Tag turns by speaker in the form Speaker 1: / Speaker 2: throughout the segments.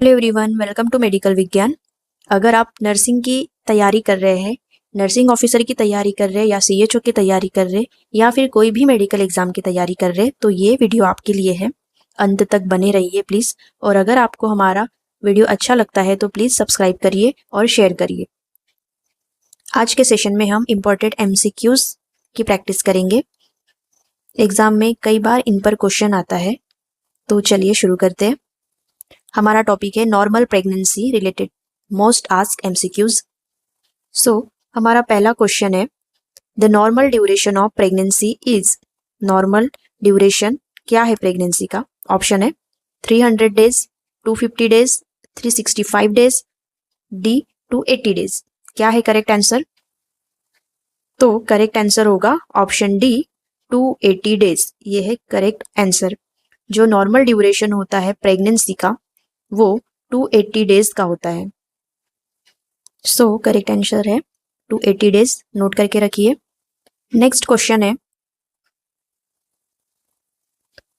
Speaker 1: Hello everyone, welcome to medical Vigyan. अगर आप nursing की तैयारी कर रहे हैं, नर्सिंग ऑफिसर की तैयारी कर रहे हैं या सीएचओ की तैयारी कर रहे हैं या फिर कोई भी मेडिकल एग्जाम की तैयारी कर रहे हैं, तो ये वीडियो आपके लिए है। अंत तक बने रहिए प्लीज़। और अगर आपको हमारा वीडियो अच्छा लगता है तो प्लीज़ सब्सक्राइब करिए और शेयर करिए। आज के सेशन में हम इम्पोर्टेंट MCQs की प्रैक्टिस करेंगे। एग्जाम में कई बार इन पर क्वेश्चन आता है, तो चलिए शुरू करते हैं। हमारा टॉपिक है normal pregnancy related most asked MCQs। सो हमारा पहला क्वेश्चन है, the normal duration of pregnancy is. Normal duration क्या है प्रेगनेंसी का? ऑप्शन है 300 days, 250 days, 365 days, D 280 days. क्या है करेक्ट आंसर? तो करेक्ट आंसर होगा ऑप्शन डी 280 डेज। ये है करेक्ट आंसर। जो नॉर्मल ड्यूरेशन होता है प्रेगनेंसी का वो 280 डेज का होता है। सो करेक्ट आंसर है 280 डेज। नोट करके रखिए। नेक्स्ट क्वेश्चन है,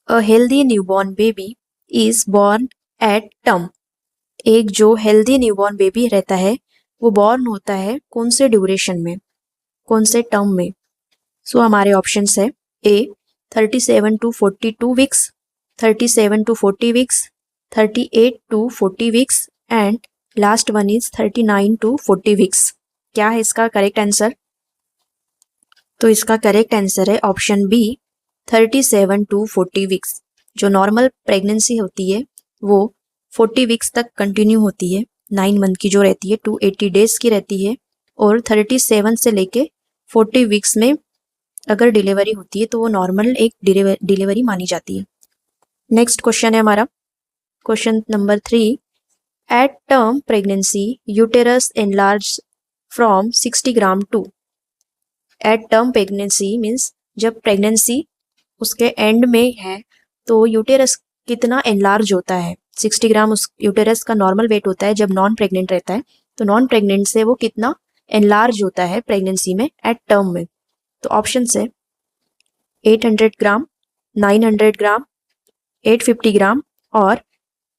Speaker 1: a healthy newborn baby is born at term. एक जो हेल्दी न्यूबॉर्न बेबी रहता है वो बॉर्न होता है कौन से ड्यूरेशन में, कौन से टर्म में? सो हमारे ऑप्शंस है ए 37 to 42 weeks, 37 to 40 weeks, 38 to 40 weeks and last one is 39 to 40 weeks. क्या है इसका करेक्ट आंसर? तो इसका करेक्ट आंसर है ऑप्शन बी 37 to 40 वीक्स। जो नॉर्मल प्रेगनेंसी होती है वो 40 वीक्स तक कंटिन्यू होती है। 9 मंथ की जो रहती है 280 डेज की रहती है और 37 से लेके 40 वीक्स में अगर डिलीवरी होती है तो वो नॉर्मल एक डिलीवरी मानी जाती है। नेक्स्ट क्वेश्चन है हमारा question number 3, at term pregnancy uterus enlarge from 60 gram to. At term pregnancy means जब प्रेगनेंसी उसके एंड में है तो यूटेरस कितना एनलार्ज होता है। 60 ग्राम उस यूटेरस का नॉर्मल वेट होता है जब नॉन प्रेग्नेंट रहता है, तो नॉन प्रेग्नेंट से वो कितना एनलार्ज होता है प्रेगनेंसी में एट टर्म में। तो ऑप्शन है 800 ग्राम, 900 ग्राम, 850 ग्राम और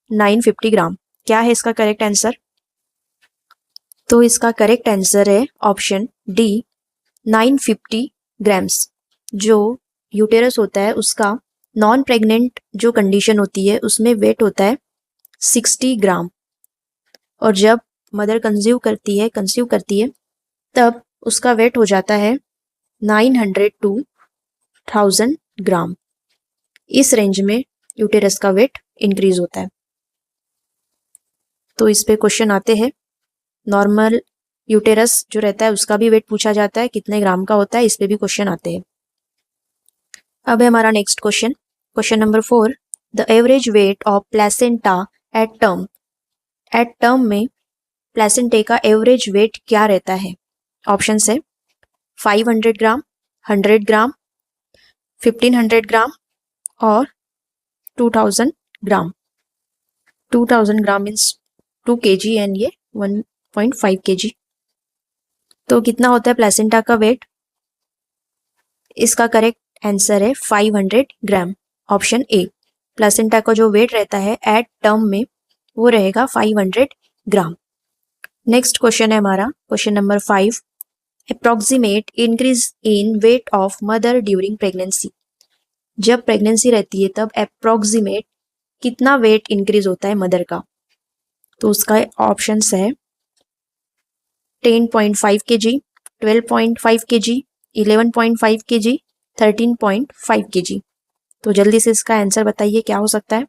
Speaker 1: 950 ग्राम। क्या है इसका करेक्ट आंसर? तो इसका करेक्ट आंसर है ऑप्शन डी 950 ग्राम्स। जो यूटेरस होता है उसका नॉन प्रेग्नेंट जो कंडीशन होती है उसमें वेट होता है 60 ग्राम और जब मदर कंसीव करती है तब उसका वेट हो जाता है 900 to 1000 ग्राम। इस रेंज में यूटेरस का वेट इंक्रीज होता है। तो इस पे क्वेश्चन आते हैं। नॉर्मल यूटेरस जो रहता है उसका भी वेट पूछा जाता है, कितने ग्राम का होता है, इस पे भी क्वेश्चन आते हैं। अब है हमारा next question, question number 4, the average weight of placenta at term. At term में प्लेसेंटे का एवरेज वेट क्या रहता है? ऑप्शन है 500 ग्राम, 100 ग्राम, 1500 ग्राम और 2000 ग्राम। 2000 ग्राम मीन्स 2 kg एंड ये 1.5 kg। तो कितना होता है प्लेसेंटा का वेट? इसका करेक्ट आंसर है 500 ग्राम, ऑप्शन ए। प्लेसेंटा का जो वेट रहता है एट टर्म में वो रहेगा 500 ग्राम। नेक्स्ट क्वेश्चन है हमारा question number 5, approximate increase in weight of mother during pregnancy. जब प्रेगनेंसी रहती है तब अप्रॉक्सीमेट कितना वेट इंक्रीज होता है मदर का? तो उसका ऑप्शन है 10.5 kg, 12.5 kg, 11.5 kg, 13.5 kg। तो जल्दी से इसका आंसर बताइए क्या हो सकता है?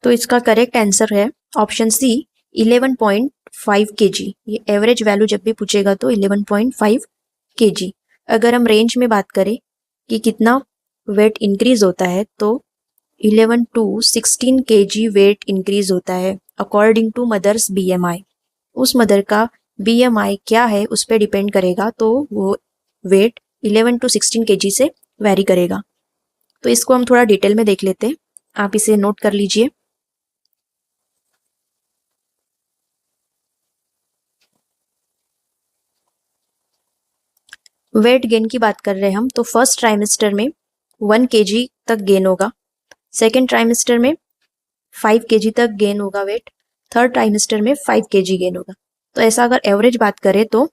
Speaker 1: तो इसका करेक्ट आंसर है ऑप्शन सी 11.5 kg। ये एवरेज वैल्यू जब भी पूछेगा तो 11.5 kg। अगर हम रेंज में बात करें कि कितना वेट इंक्रीज होता है तो 11 to 16 kg वेट इंक्रीज होता है अकॉर्डिंग टू मदर्स BMI। उस मदर का BMI क्या है उस पर डिपेंड करेगा, तो वो वेट 11 to 16 kg से वेरी करेगा। तो इसको हम थोड़ा डिटेल में देख लेते हैं, आप इसे नोट कर लीजिए। वेट गेन की बात कर रहे हैं हम, तो फर्स्ट ट्राइमेस्टर में 1 kg तक गेन होगा, सेकेंड ट्राइमेस्टर में 5 kg तक गेन होगा वेट थर्ड ट्राइमेस्टर में 5 kg गेन होगा। तो ऐसा अगर एवरेज बात करें तो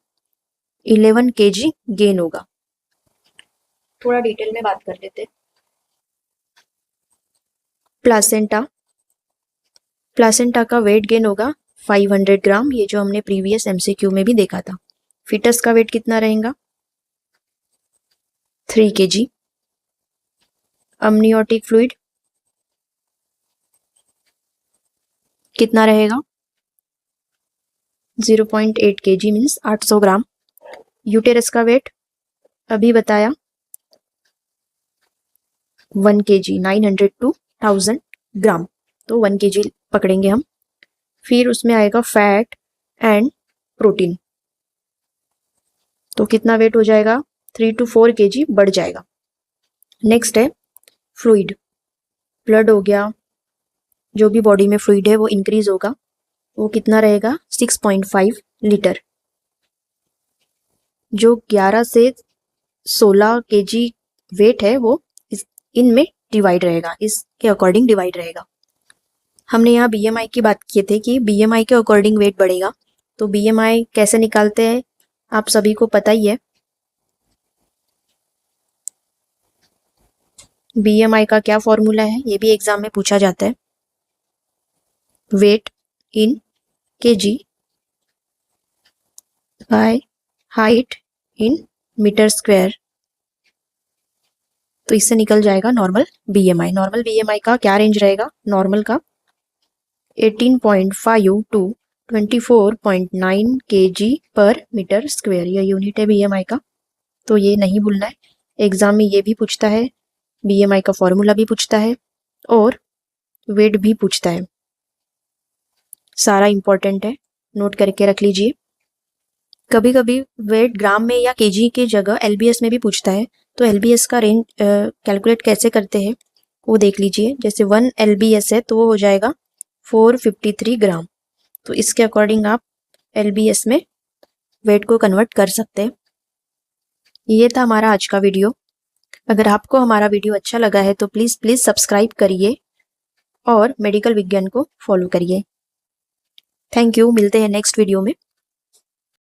Speaker 1: 11 kg गेन होगा। थोड़ा डिटेल में बात कर लेते हैं। प्लासेंटा का वेट गेन होगा 500 ग्राम, ये जो हमने प्रीवियस MCQ में भी देखा था। फीटस का वेट कितना रहेगा? 3 kg। अमनियोटिक फ्लूइड कितना रहेगा? 0.8 kg मीन्स 800 ग्राम। यूटेरस का वेट अभी बताया 1 kg, 900 to 1000 ग्राम, तो 1 kg पकड़ेंगे हम। फिर उसमें आएगा फैट एंड प्रोटीन, तो कितना वेट हो जाएगा? 3 to 4 kg बढ़ जाएगा। नेक्स्ट है फ्लूइड, ब्लड हो गया, जो भी बॉडी में फ्लूइड है वो इंक्रीज होगा, वो कितना रहेगा? 6.5 लीटर। जो 11 से 16 kg वेट है वो इनमें डिवाइड रहेगा, इसके अकॉर्डिंग डिवाइड रहेगा। हमने यहाँ BMI की बात की थी कि BMI के अकॉर्डिंग वेट बढ़ेगा, तो BMI कैसे निकालते हैं आप सभी को पता ही है। BMI का क्या फॉर्मूला है, ये भी एग्जाम में पूछा जाता है। Weight in kg by height in metre square, तो इससे निकल जाएगा नॉर्मल BMI। नॉर्मल BMI का क्या रेंज रहेगा? नॉर्मल का 18.5 to 24.9 kg पर मीटर स्क्वायर, ये यूनिट है BMI का, तो ये नहीं भूलना है। एग्जाम में ये भी पूछता है, BMI का फॉर्मूला भी पूछता है और वेट भी पूछता है, सारा इंपॉर्टेंट है, नोट करके रख लीजिए। कभी कभी वेट ग्राम में या kg की जगह LBS में भी पूछता है, तो LBS का रेंज कैलकुलेट कैसे करते हैं वो देख लीजिए। जैसे 1 LBS है तो वो हो जाएगा 453 ग्राम, तो इसके अकॉर्डिंग आप LBS में वेट को कन्वर्ट कर सकते हैं। ये था हमारा आज का वीडियो। अगर आपको हमारा वीडियो अच्छा लगा है तो प्लीज़ सब्सक्राइब करिए और मेडिकल विज्ञान को फॉलो करिए। थैंक यू, मिलते हैं नेक्स्ट वीडियो में।